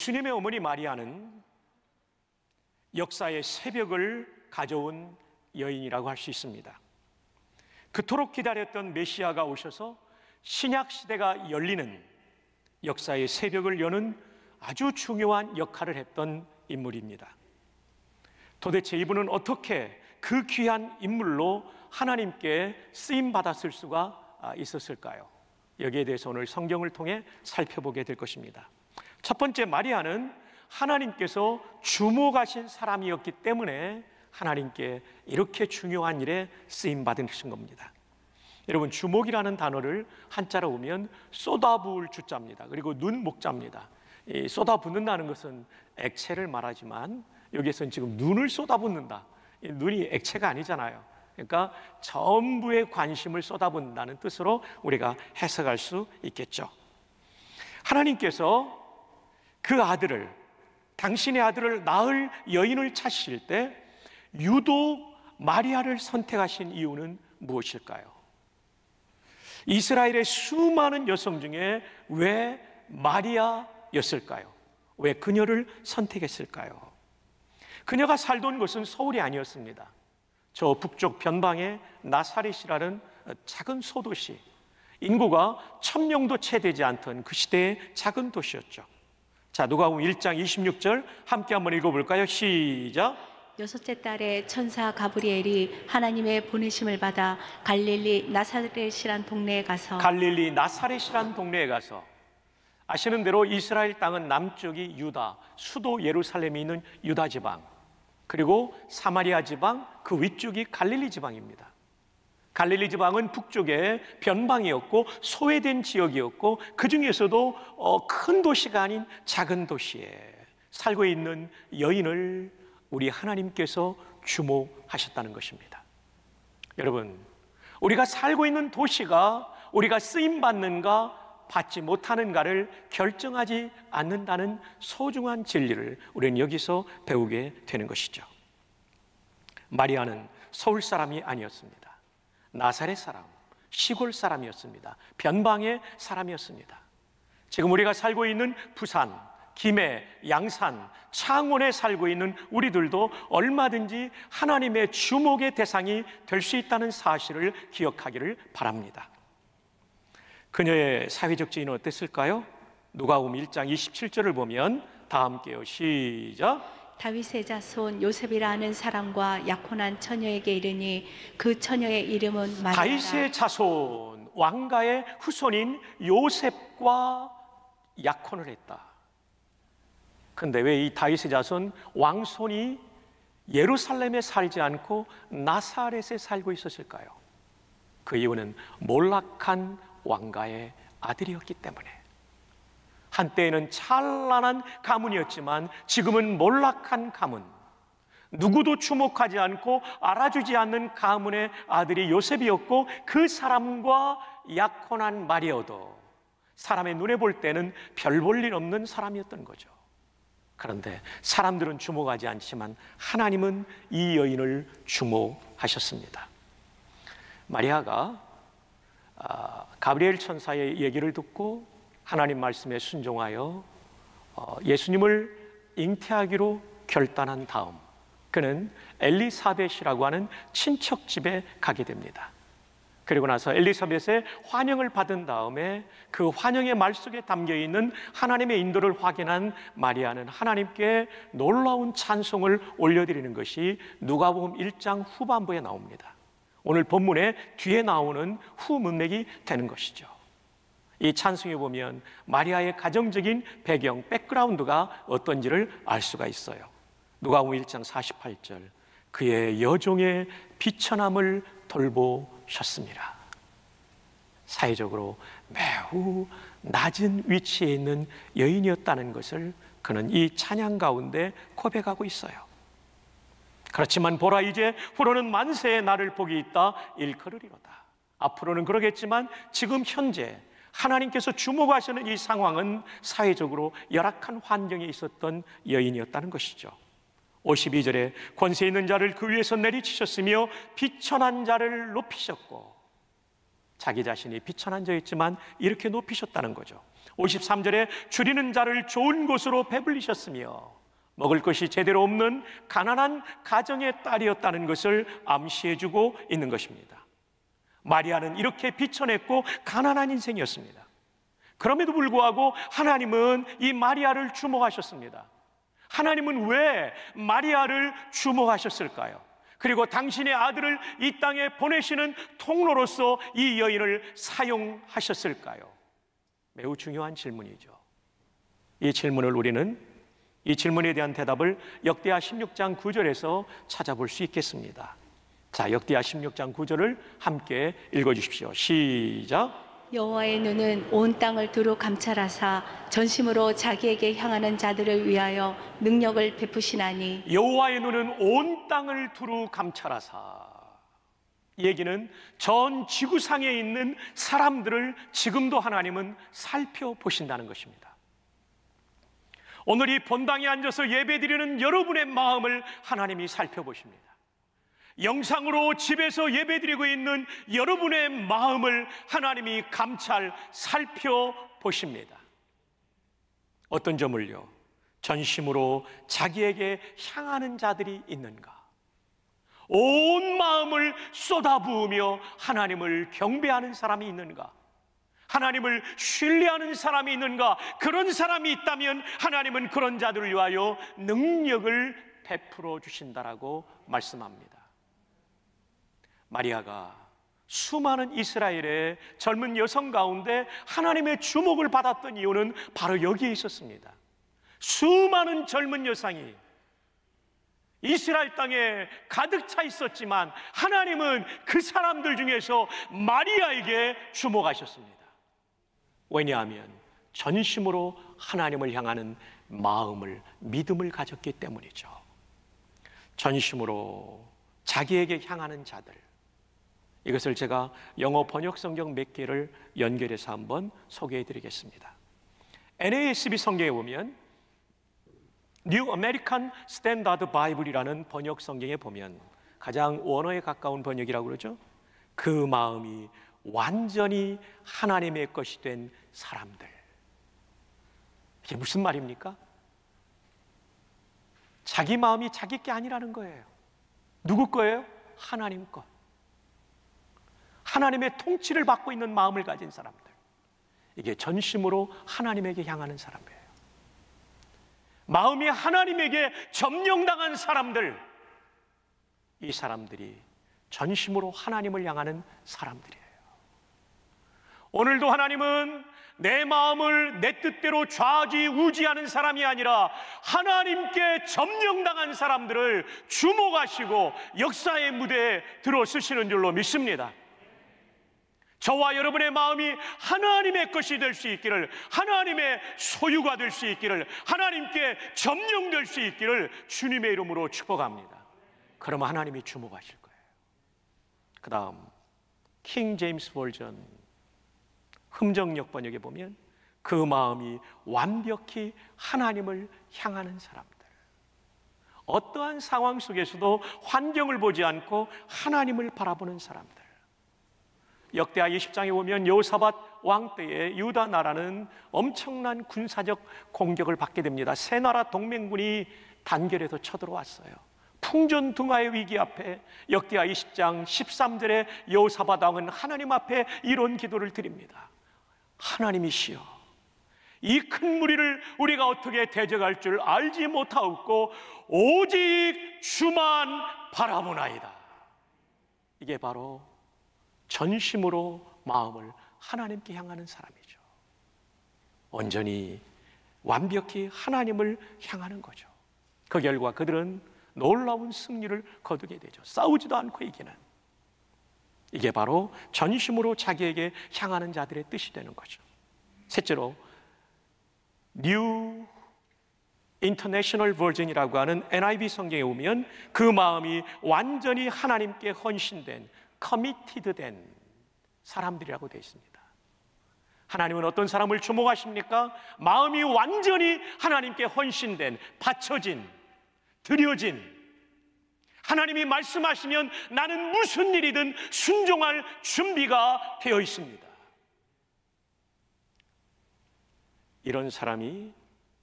예수님의 어머니 마리아는 역사의 새벽을 가져온 여인이라고 할 수 있습니다. 그토록 기다렸던 메시아가 오셔서 신약 시대가 열리는 역사의 새벽을 여는 아주 중요한 역할을 했던 인물입니다. 도대체 이분은 어떻게 그 귀한 인물로 하나님께 쓰임받았을 수가 있었을까요? 여기에 대해서 오늘 성경을 통해 살펴보게 될 것입니다. 첫 번째, 마리아는 하나님께서 주목하신 사람이었기 때문에 하나님께 이렇게 중요한 일에 쓰임받으신 겁니다. 여러분, 주목이라는 단어를 한자로 보면 쏟아부을 주자입니다. 그리고 눈 목자입니다. 이 쏟아붓는다는 것은 액체를 말하지만 여기에서는 지금 눈을 쏟아붓는다. 이 눈이 액체가 아니잖아요. 그러니까 전부의 관심을 쏟아붓는다는 뜻으로 우리가 해석할 수 있겠죠. 하나님께서 그 아들을, 당신의 아들을 낳을 여인을 찾으실 때 유독 마리아를 선택하신 이유는 무엇일까요? 이스라엘의 수많은 여성 중에 왜 마리아였을까요? 왜 그녀를 선택했을까요? 그녀가 살던 곳은 서울이 아니었습니다. 저 북쪽 변방의 나사렛이라는 작은 소도시, 인구가 1000명도 채 되지 않던 그 시대의 작은 도시였죠. 자, 누가복음 1장 26절 함께 한번 읽어볼까요? 시작. 여섯째 달에 천사 가브리엘이 하나님의 보내심을 받아 갈릴리 나사렛이란 동네에 가서 아시는 대로 이스라엘 땅은 남쪽이 유다, 수도 예루살렘이 있는 유다 지방, 그리고 사마리아 지방, 그 위쪽이 갈릴리 지방입니다. 갈릴리 지방은 북쪽의 변방이었고 소외된 지역이었고 그 중에서도 큰 도시가 아닌 작은 도시에 살고 있는 여인을 우리 하나님께서 주목하셨다는 것입니다. 여러분, 우리가 살고 있는 도시가 우리가 쓰임받는가 받지 못하는가를 결정하지 않는다는 소중한 진리를 우리는 여기서 배우게 되는 것이죠. 마리아는 서울 사람이 아니었습니다. 나사렛 사람, 시골 사람이었습니다. 변방의 사람이었습니다. 지금 우리가 살고 있는 부산, 김해, 양산, 창원에 살고 있는 우리들도 얼마든지 하나님의 주목의 대상이 될 수 있다는 사실을 기억하기를 바랍니다. 그녀의 사회적 지위는 어땠을까요? 누가복음 1장 27절을 보면 다 함께요. 시작. 다윗의 자손 요셉이라는 사람과 약혼한 처녀에게 이르니 그 처녀의 이름은 마리아라. 다윗의 자손, 왕가의 후손인 요셉과 약혼을 했다. 그런데 왜 이 다윗의 자손 왕손이 예루살렘에 살지 않고 나사렛에 살고 있었을까요? 그 이유는 몰락한 왕가의 아들이었기 때문에. 한때에는 찬란한 가문이었지만 지금은 몰락한 가문, 누구도 주목하지 않고 알아주지 않는 가문의 아들이 요셉이었고 그 사람과 약혼한 마리아도 사람의 눈에 볼 때는 별 볼 일 없는 사람이었던 거죠. 그런데 사람들은 주목하지 않지만 하나님은 이 여인을 주목하셨습니다. 마리아가 가브리엘 천사의 얘기를 듣고 하나님 말씀에 순종하여 예수님을 잉태하기로 결단한 다음 그는 엘리사벳이라고 하는 친척 집에 가게 됩니다. 그리고 나서 엘리사벳의 환영을 받은 다음에 그 환영의 말 속에 담겨있는 하나님의 인도를 확인한 마리아는 하나님께 놀라운 찬송을 올려드리는 것이 누가복음 1장 후반부에 나옵니다. 오늘 본문의 뒤에 나오는 후문맥이 되는 것이죠. 이 찬송에 보면 마리아의 가정적인 배경, 백그라운드가 어떤지를 알 수가 있어요. 누가복음 1장 48절 그의 여종의 비천함을 돌보셨습니다. 사회적으로 매우 낮은 위치에 있는 여인이었다는 것을 그는 이 찬양 가운데 고백하고 있어요. 그렇지만 보라, 이제 후로는 만세의 날을 복이 있다 일컬으리로다. 앞으로는 그러겠지만 지금 현재 하나님께서 주목하시는 이 상황은 사회적으로 열악한 환경에 있었던 여인이었다는 것이죠. 52절에 권세 있는 자를 그 위에서 내리치셨으며 비천한 자를 높이셨고, 자기 자신이 비천한 자였지만 이렇게 높이셨다는 거죠. 53절에 줄이는 자를 좋은 곳으로 배불리셨으며 먹을 것이 제대로 없는 가난한 가정의 딸이었다는 것을 암시해주고 있는 것입니다. 마리아는 이렇게 비천했고 가난한 인생이었습니다. 그럼에도 불구하고 하나님은 이 마리아를 주목하셨습니다. 하나님은 왜 마리아를 주목하셨을까요? 그리고 당신의 아들을 이 땅에 보내시는 통로로서 이 여인을 사용하셨을까요? 매우 중요한 질문이죠. 이 질문에 대한 대답을 역대하 16장 9절에서 찾아볼 수 있겠습니다. 자, 역대하 16장 9절을 함께 읽어주십시오. 시작. 여호와의 눈은 온 땅을 두루 감찰하사 전심으로 자기에게 향하는 자들을 위하여 능력을 베푸시나니. 여호와의 눈은 온 땅을 두루 감찰하사. 이 얘기는 전 지구상에 있는 사람들을 지금도 하나님은 살펴보신다는 것입니다. 오늘 이 본당에 앉아서 예배드리는 여러분의 마음을 하나님이 살펴보십니다. 영상으로 집에서 예배드리고 있는 여러분의 마음을 하나님이 살펴보십니다. 어떤 점을요? 전심으로 자기에게 향하는 자들이 있는가? 온 마음을 쏟아부으며 하나님을 경배하는 사람이 있는가? 하나님을 신뢰하는 사람이 있는가? 그런 사람이 있다면 하나님은 그런 자들을 위하여 능력을 베풀어 주신다라고 말씀합니다. 마리아가 수많은 이스라엘의 젊은 여성 가운데 하나님의 주목을 받았던 이유는 바로 여기에 있었습니다. 수많은 젊은 여성이 이스라엘 땅에 가득 차 있었지만 하나님은 그 사람들 중에서 마리아에게 주목하셨습니다. 왜냐하면 전심으로 하나님을 향하는 마음을, 믿음을 가졌기 때문이죠. 전심으로 자기에게 향하는 자들, 이것을 제가 영어 번역 성경 몇 개를 연결해서 한번 소개해 드리겠습니다. NASB 성경에 보면 New American Standard Bible이라는 번역 성경에 보면 가장 원어에 가까운 번역이라고 그러죠. 그 마음이 완전히 하나님의 것이 된 사람들. 이게 무슨 말입니까? 자기 마음이 자기 게 아니라는 거예요. 누구 거예요? 하나님 것. 하나님의 통치를 받고 있는 마음을 가진 사람들, 이게 전심으로 하나님에게 향하는 사람이에요. 마음이 하나님에게 점령당한 사람들, 이 사람들이 전심으로 하나님을 향하는 사람들이에요. 오늘도 하나님은 내 마음을 내 뜻대로 좌지우지하는 사람이 아니라 하나님께 점령당한 사람들을 주목하시고 역사의 무대에 들어서시는 줄로 믿습니다. 저와 여러분의 마음이 하나님의 것이 될 수 있기를, 하나님의 소유가 될 수 있기를, 하나님께 점령될 수 있기를 주님의 이름으로 축복합니다. 그러면 하나님이 주목하실 거예요. 그 다음 킹 제임스 버전 흠정역 번역에 보면 그 마음이 완벽히 하나님을 향하는 사람들, 어떠한 상황 속에서도 환경을 보지 않고 하나님을 바라보는 사람들. 역대하 20장에 보면 여호사밧 왕 때에 유다 나라는 엄청난 군사적 공격을 받게 됩니다. 세 나라 동맹군이 단결해서 쳐들어왔어요. 풍전등화의 위기 앞에 역대하 20장 13절에 여호사밧 왕은 하나님 앞에 이런 기도를 드립니다. 하나님이시여, 이 큰 무리를 우리가 어떻게 대적할 줄 알지 못하옵고 오직 주만 바라보나이다. 이게 바로 전심으로 마음을 하나님께 향하는 사람이죠. 온전히 완벽히 하나님을 향하는 거죠. 그 결과 그들은 놀라운 승리를 거두게 되죠. 싸우지도 않고 이기는. 이게 바로 전심으로 자기에게 향하는 자들의 뜻이 되는 거죠. 셋째로 New International Version이라고 하는 NIV 성경에 보면 그 마음이 완전히 하나님께 헌신된, 커미티드 된 사람들이라고 되어 있습니다. 하나님은 어떤 사람을 주목하십니까? 마음이 완전히 하나님께 헌신된, 바쳐진, 드려진, 하나님이 말씀하시면 나는 무슨 일이든 순종할 준비가 되어 있습니다. 이런 사람이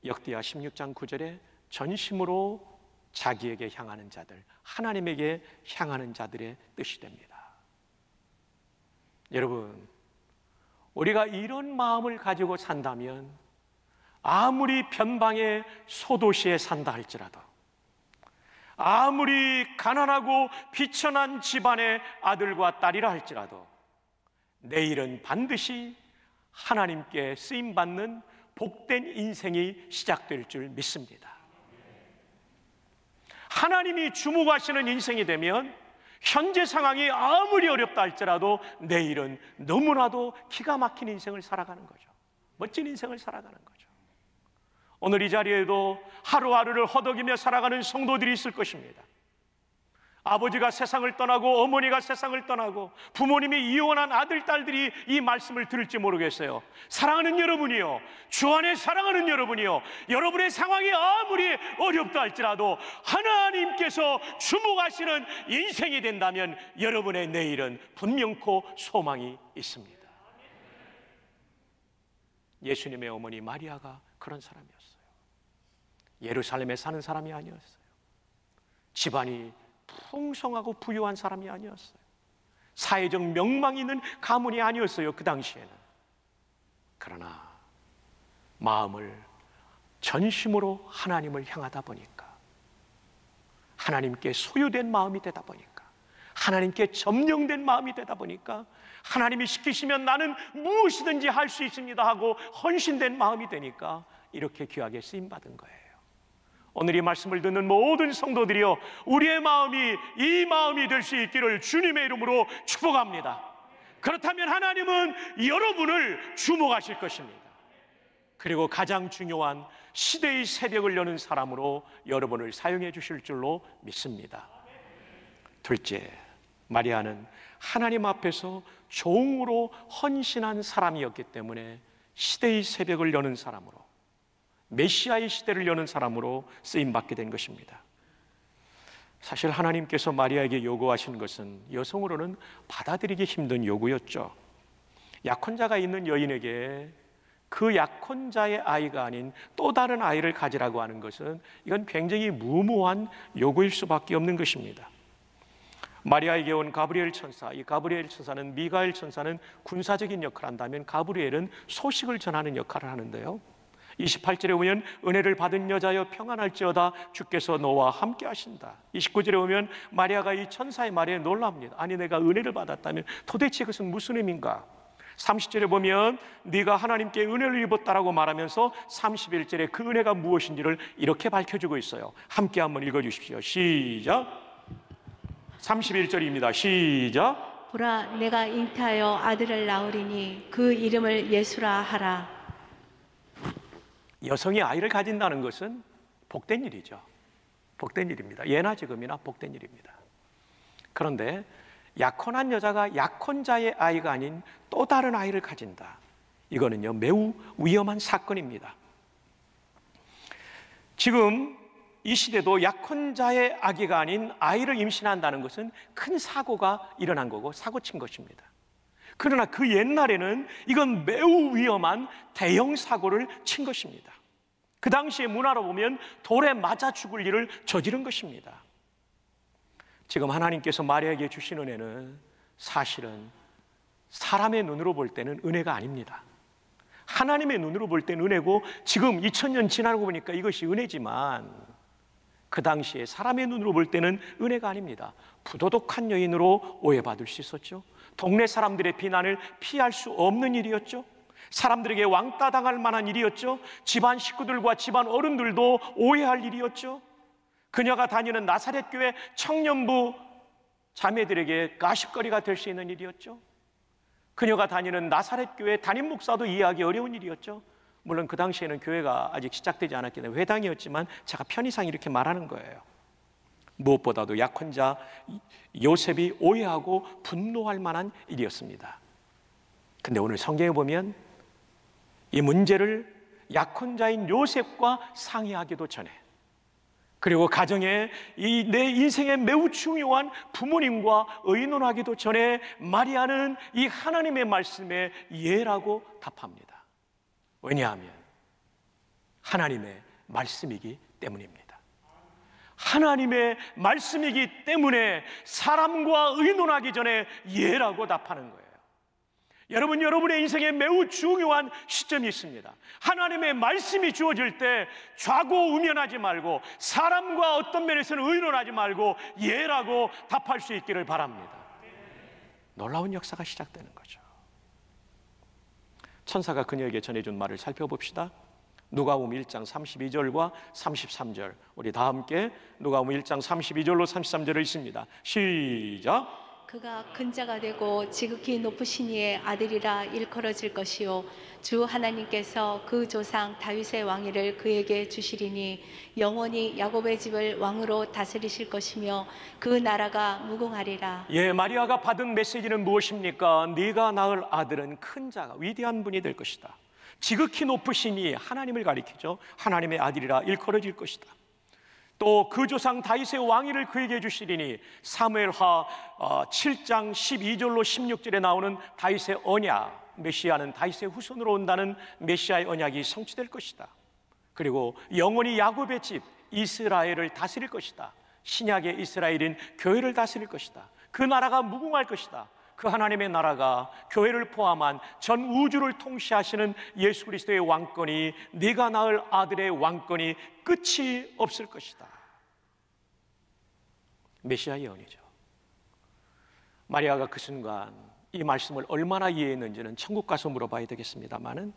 역대하 16장 9절에 전심으로 자기에게 향하는 자들, 하나님에게 향하는 자들의 뜻이 됩니다. 여러분, 우리가 이런 마음을 가지고 산다면 아무리 변방의 소도시에 산다 할지라도, 아무리 가난하고 비천한 집안의 아들과 딸이라 할지라도 내일은 반드시 하나님께 쓰임받는 복된 인생이 시작될 줄 믿습니다. 하나님이 주목하시는 인생이 되면 현재 상황이 아무리 어렵다 할지라도 내일은 너무나도 기가 막힌 인생을 살아가는 거죠. 멋진 인생을 살아가는 거죠. 오늘 이 자리에도 하루하루를 허덕이며 살아가는 성도들이 있을 것입니다. 아버지가 세상을 떠나고 어머니가 세상을 떠나고 부모님이 이혼한 아들, 딸들이 이 말씀을 들을지 모르겠어요. 사랑하는 여러분이요, 주 안에 사랑하는 여러분이요, 여러분의 상황이 아무리 어렵다 할지라도 하나님께서 주목하시는 인생이 된다면 여러분의 내일은 분명코 소망이 있습니다. 예수님의 어머니 마리아가 그런 사람이었어요. 예루살렘에 사는 사람이 아니었어요. 집안이 풍성하고 부유한 사람이 아니었어요. 사회적 명망이 있는 가문이 아니었어요, 그 당시에는. 그러나 마음을 전심으로 하나님을 향하다 보니까, 하나님께 소유된 마음이 되다 보니까, 하나님께 점령된 마음이 되다 보니까 하나님이 시키시면 나는 무엇이든지 할 수 있습니다 하고 헌신된 마음이 되니까 이렇게 귀하게 쓰임받은 거예요. 오늘 이 말씀을 듣는 모든 성도들이요, 우리의 마음이 이 마음이 될 수 있기를 주님의 이름으로 축복합니다. 그렇다면 하나님은 여러분을 주목하실 것입니다. 그리고 가장 중요한 시대의 새벽을 여는 사람으로 여러분을 사용해 주실 줄로 믿습니다. 둘째, 마리아는 하나님 앞에서 종으로 헌신한 사람이었기 때문에 시대의 새벽을 여는 사람으로, 메시아의 시대를 여는 사람으로 쓰임받게 된 것입니다. 사실 하나님께서 마리아에게 요구하신 것은 여성으로는 받아들이기 힘든 요구였죠. 약혼자가 있는 여인에게 그 약혼자의 아이가 아닌 또 다른 아이를 가지라고 하는 것은 이건 굉장히 무모한 요구일 수밖에 없는 것입니다. 마리아에게 온 가브리엘 천사, 이 가브리엘 천사는, 미가엘 천사는 군사적인 역할을 한다면 가브리엘은 소식을 전하는 역할을 하는데요, 28절에 보면 은혜를 받은 여자여 평안할지어다 주께서 너와 함께 하신다. 29절에 보면 마리아가 이 천사의 말에 놀랍니다. 아니, 내가 은혜를 받았다면 도대체 그것은 무슨 의미인가? 30절에 보면 네가 하나님께 은혜를 입었다라고 말하면서 31절에 그 은혜가 무엇인지를 이렇게 밝혀주고 있어요. 함께 한번 읽어주십시오. 시작. 31절입니다. 시작. 보라, 내가 잉태하여 아들을 낳으리니 그 이름을 예수라 하라. 여성이 아이를 가진다는 것은 복된 일이죠. 복된 일입니다. 예나 지금이나 복된 일입니다. 그런데 약혼한 여자가 약혼자의 아이가 아닌 또 다른 아이를 가진다, 이거는요 매우 위험한 사건입니다. 지금 이 시대도 약혼자의 아기가 아닌 아이를 임신한다는 것은 큰 사고가 일어난 거고 사고 친 것입니다. 그러나 그 옛날에는 이건 매우 위험한 대형 사고를 친 것입니다. 그 당시의 문화로 보면 돌에 맞아 죽을 일을 저지른 것입니다. 지금 하나님께서 마리아에게 주신 은혜는 사실은 사람의 눈으로 볼 때는 은혜가 아닙니다. 하나님의 눈으로 볼 때는 은혜고, 지금 2000년 지나고 보니까 이것이 은혜지만 그 당시에 사람의 눈으로 볼 때는 은혜가 아닙니다. 부도덕한 여인으로 오해받을 수 있었죠. 동네 사람들의 비난을 피할 수 없는 일이었죠. 사람들에게 왕따 당할 만한 일이었죠. 집안 식구들과 집안 어른들도 오해할 일이었죠. 그녀가 다니는 나사렛 교회 청년부 자매들에게 가십거리가 될 수 있는 일이었죠. 그녀가 다니는 나사렛 교회 담임 목사도 이해하기 어려운 일이었죠. 물론 그 당시에는 교회가 아직 시작되지 않았기 때문에 회당이었지만 제가 편의상 이렇게 말하는 거예요. 무엇보다도 약혼자 요셉이 오해하고 분노할 만한 일이었습니다. 근데 오늘 성경에 보면 이 문제를 약혼자인 요셉과 상의하기도 전에, 그리고 가정에 이 내 인생에 매우 중요한 부모님과 의논하기도 전에 마리아는 이 하나님의 말씀에 예라고 답합니다. 왜냐하면 하나님의 말씀이기 때문입니다. 하나님의 말씀이기 때문에 사람과 의논하기 전에 예라고 답하는 거예요. 여러분, 여러분의 인생에 매우 중요한 시점이 있습니다. 하나님의 말씀이 주어질 때 좌고우면하지 말고, 사람과 어떤 면에서는 의논하지 말고 예라고 답할 수 있기를 바랍니다. 놀라운 역사가 시작되는 거죠. 천사가 그녀에게 전해준 말을 살펴봅시다. 누가복음 1장 32절과 33절, 우리 다 함께 누가복음 1장 32절로 33절을 읽습니다. 시작. 그가 근자가 되고 지극히 높으신 이의 아들이라 일컬어질 것이요 주 하나님께서 그 조상 다윗의 왕위를 그에게 주시리니 영원히 야곱의 집을 왕으로 다스리실 것이며 그 나라가 무궁하리라. 예, 마리아가 받은 메시지는 무엇입니까? 네가 낳을 아들은 큰 자가 위대한 분이 될 것이다. 지극히 높으신 이 하나님을 가리키죠. 하나님의 아들이라 일컬어질 것이다. 또 그 조상 다윗의 왕위를 그에게 주시리니 사무엘하 7장 12절로 16절에 나오는 다윗의 언약, 메시아는 다윗의 후손으로 온다는 메시아의 언약이 성취될 것이다. 그리고 영원히 야곱의 집 이스라엘을 다스릴 것이다. 신약의 이스라엘인 교회를 다스릴 것이다. 그 나라가 무궁할 것이다. 그 하나님의 나라가 교회를 포함한 전 우주를 통치하시는 예수 그리스도의 왕권이, 네가 낳을 아들의 왕권이 끝이 없을 것이다. 메시아 예언이죠. 마리아가 그 순간 이 말씀을 얼마나 이해했는지는 천국 가서 물어봐야 되겠습니다만은,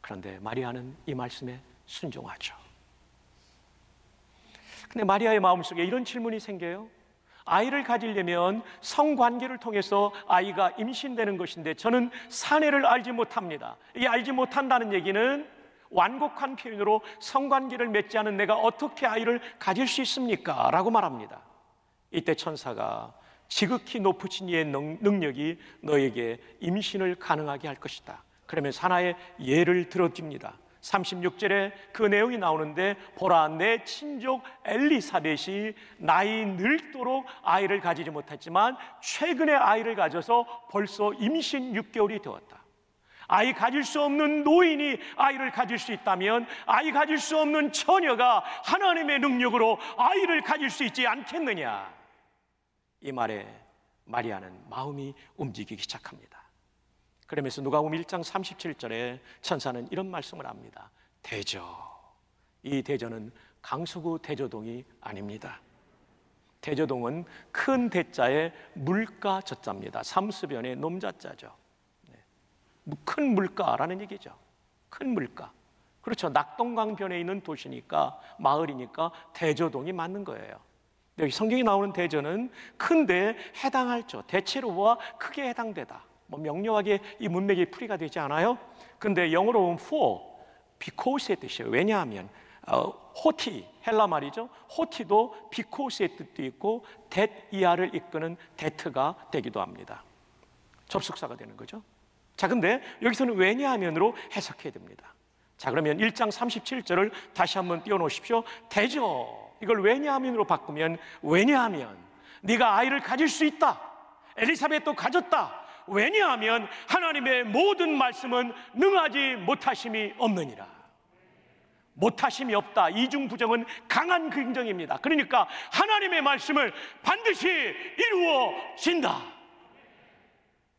그런데 마리아는 이 말씀에 순종하죠. 근데 마리아의 마음속에 이런 질문이 생겨요. 아이를 가지려면 성관계를 통해서 아이가 임신되는 것인데 저는 사내를 알지 못합니다. 이 알지 못한다는 얘기는 완곡한 표현으로 성관계를 맺지 않은 내가 어떻게 아이를 가질 수 있습니까? 라고 말합니다. 이때 천사가 지극히 높으신 이의 능력이 너에게 임신을 가능하게 할 것이다. 그러면서 하나의 예를 들어줍니다. 36절에 그 내용이 나오는데, 보라, 내 친족 엘리사벳이 나이 늙도록 아이를 가지지 못했지만 최근에 아이를 가져서 벌써 임신 6개월이 되었다. 아이 가질 수 없는 노인이 아이를 가질 수 있다면 아이 가질 수 없는 처녀가 하나님의 능력으로 아이를 가질 수 있지 않겠느냐. 이 말에 마리아는 마음이 움직이기 시작합니다. 그러면서 누가복음 1장 37절에 천사는 이런 말씀을 합니다. 대저. 이 대저는 강서구 대저동이 아닙니다. 대저동은 큰 대자에 물가 저자입니다. 삼수변의 놈자자죠. 큰 물가라는 얘기죠. 큰 물가. 그렇죠. 낙동강변에 있는 도시니까, 마을이니까 대저동이 맞는 거예요. 여기 성경에 나오는 대저는 큰 데에 해당할죠. 대체로와 크게 해당되다. 뭐 명료하게 이 문맥이 풀이가 되지 않아요? 근데 영어로 보면 for, because의 뜻이에요. 왜냐하면 호티, 헬라 말이죠. 호티도 because의 뜻도 있고 that 이하를 이끄는 that가 되기도 합니다. 접속사가 되는 거죠. 자, 근데 여기서는 왜냐하면으로 해석해야 됩니다. 자, 그러면 1장 37절을 다시 한번 띄워놓으십시오. 대저, 이걸 왜냐하면으로 바꾸면, 왜냐하면 네가 아이를 가질 수 있다. 엘리사벳도 가졌다. 왜냐하면 하나님의 모든 말씀은 능하지 못하심이 없느니라. 못하심이 없다. 이중부정은 강한 긍정입니다. 그러니까 하나님의 말씀을 반드시 이루어진다.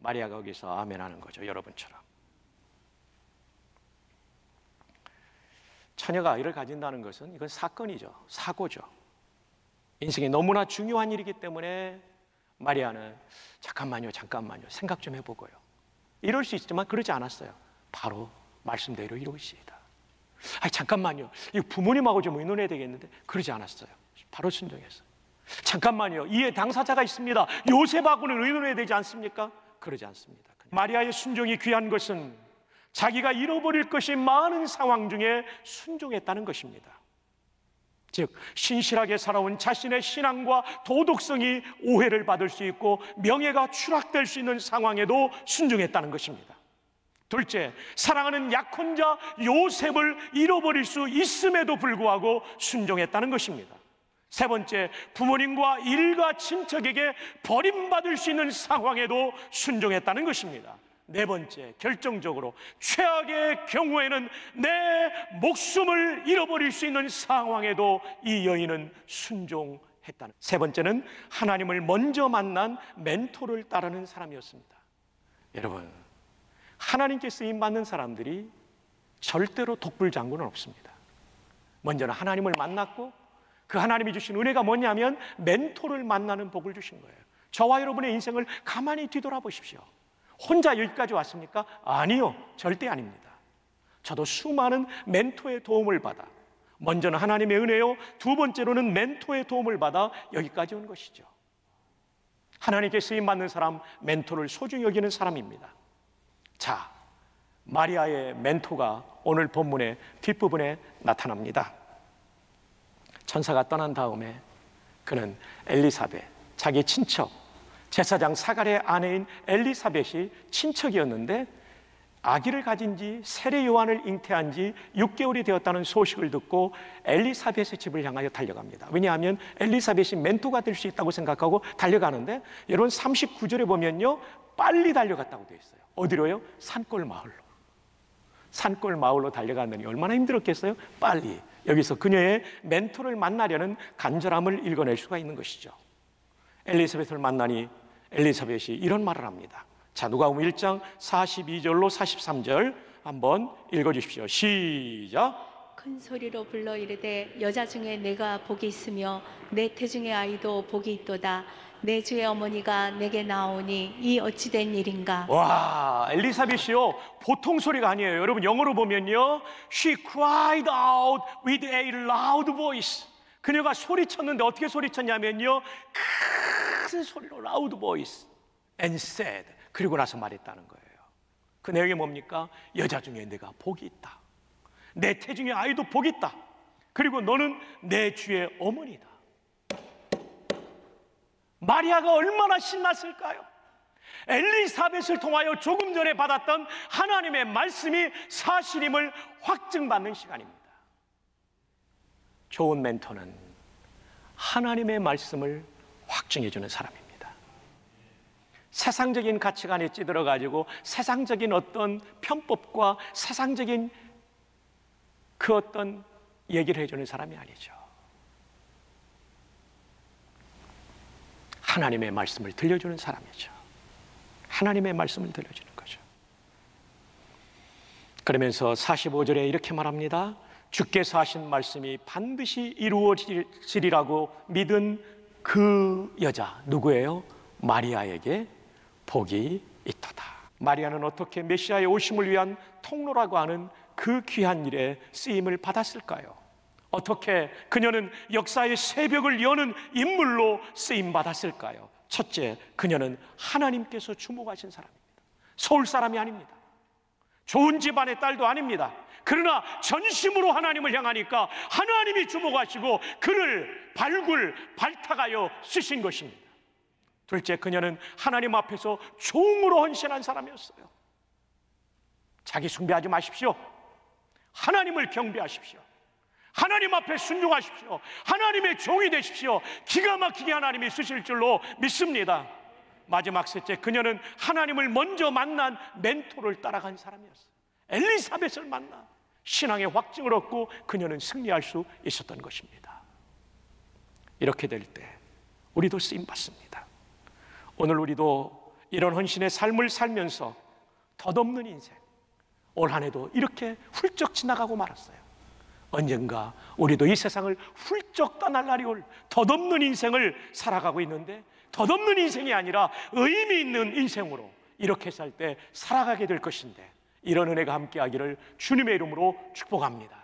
마리아가 거기서 아멘 하는 거죠. 여러분처럼. 처녀가 아이를 가진다는 것은 이건 사건이죠. 사고죠. 인생이 너무나 중요한 일이기 때문에 마리아는 잠깐만요 생각 좀 해보고요. 이럴 수 있지만 그러지 않았어요. 바로 말씀대로 이루시다. 아니 잠깐만요, 이거 부모님하고 좀 의논해야 되겠는데, 그러지 않았어요. 바로 순종했어요. 잠깐만요, 이해 당사자가 있습니다. 요셉하고는 의논해야 되지 않습니까? 그러지 않습니다. 마리아의 순종이 귀한 것은 자기가 잃어버릴 것이 많은 상황 중에 순종했다는 것입니다. 즉 신실하게 살아온 자신의 신앙과 도덕성이 오해를 받을 수 있고 명예가 추락될 수 있는 상황에도 순종했다는 것입니다. 둘째, 사랑하는 약혼자 요셉을 잃어버릴 수 있음에도 불구하고 순종했다는 것입니다. 세 번째, 부모님과 일가 친척에게 버림받을 수 있는 상황에도 순종했다는 것입니다. 네 번째, 결정적으로 최악의 경우에는 내 목숨을 잃어버릴 수 있는 상황에도 이 여인은 순종했다는. 세 번째는 하나님을 먼저 만난 멘토를 따르는 사람이었습니다. 여러분, 하나님께 쓰임받는 사람들이 절대로 독불장군은 없습니다. 먼저는 하나님을 만났고 그 하나님이 주신 은혜가 뭐냐면 멘토를 만나는 복을 주신 거예요. 저와 여러분의 인생을 가만히 뒤돌아보십시오. 혼자 여기까지 왔습니까? 아니요, 절대 아닙니다. 저도 수많은 멘토의 도움을 받아, 먼저는 하나님의 은혜요, 두 번째로는 멘토의 도움을 받아 여기까지 온 것이죠. 하나님께 쓰임받는 사람, 멘토를 소중히 여기는 사람입니다. 자, 마리아의 멘토가 오늘 본문의 뒷부분에 나타납니다. 천사가 떠난 다음에 그는 엘리사벳, 자기 친척, 제사장 사갈의 아내인 엘리사벳이 친척이었는데 아기를 가진 지 세례 요한을 잉태한 지 6개월이 되었다는 소식을 듣고 엘리사벳의 집을 향하여 달려갑니다. 왜냐하면 엘리사벳이 멘토가 될 수 있다고 생각하고 달려가는데, 여러분 39절에 보면요, 빨리 달려갔다고 되어 있어요. 어디로요? 산골 마을로. 산골 마을로 달려갔더니 얼마나 힘들었겠어요? 빨리. 여기서 그녀의 멘토를 만나려는 간절함을 읽어낼 수가 있는 것이죠. 엘리사벳을 만나니 엘리사벳이 이런 말을 합니다. 자, 누가복음 1장 42절로 43절 한번 읽어주십시오. 시작. 큰 소리로 불러 이르되 여자 중에 내가 복이 있으며 내 태중의 아이도 복이 있도다. 내 주의 어머니가 내게 나오니 이 어찌된 일인가. 와, 엘리사벳이요, 보통 소리가 아니에요. 여러분 영어로 보면요, She cried out with a loud voice. 그녀가 소리쳤는데 어떻게 소리쳤냐면요, 큰 소리로 loud voice and said. 그리고 나서 말했다는 거예요. 그 내용이 뭡니까? 여자 중에 내가 복이 있다. 내 태중의 아이도 복이 있다. 그리고 너는 내 주의 어머니다. 마리아가 얼마나 신났을까요? 엘리사벳을 통하여 조금 전에 받았던 하나님의 말씀이 사실임을 확증받는 시간입니다. 좋은 멘토는 하나님의 말씀을 확증해주는 사람입니다. 세상적인 가치관에 찌들어가지고 세상적인 어떤 편법과 세상적인 그 어떤 얘기를 해주는 사람이 아니죠. 하나님의 말씀을 들려주는 사람이죠. 하나님의 말씀을 들려주는 거죠. 그러면서 45절에 이렇게 말합니다. 주께서 하신 말씀이 반드시 이루어지리라고 믿은 그 여자, 누구예요? 마리아에게 복이 있도다. 마리아는 어떻게 메시아의 오심을 위한 통로라고 하는 그 귀한 일에 쓰임을 받았을까요? 어떻게 그녀는 역사의 새벽을 여는 인물로 쓰임받았을까요? 첫째, 그녀는 하나님께서 주목하신 사람입니다. 서울 사람이 아닙니다. 좋은 집안의 딸도 아닙니다. 그러나 전심으로 하나님을 향하니까 하나님이 주목하시고 그를 발탁하여 쓰신 것입니다. 둘째, 그녀는 하나님 앞에서 종으로 헌신한 사람이었어요. 자기 숭배하지 마십시오. 하나님을 경배하십시오. 하나님 앞에 순종하십시오. 하나님의 종이 되십시오. 기가 막히게 하나님이 쓰실 줄로 믿습니다. 마지막 셋째, 그녀는 하나님을 먼저 만난 멘토를 따라간 사람이었어요. 엘리사벳을 만나 신앙의 확증을 얻고 그녀는 승리할 수 있었던 것입니다. 이렇게 될 때 우리도 쓰임받습니다. 오늘 우리도 이런 헌신의 삶을 살면서 덧없는 인생, 올 한 해도 이렇게 훌쩍 지나가고 말았어요. 언젠가 우리도 이 세상을 훌쩍 떠날 날이 올 덧없는 인생을 살아가고 있는데, 덧없는 인생이 아니라 의미 있는 인생으로 이렇게 살 때 살아가게 될 것인데, 이런 은혜가 함께하기를 주님의 이름으로 축복합니다.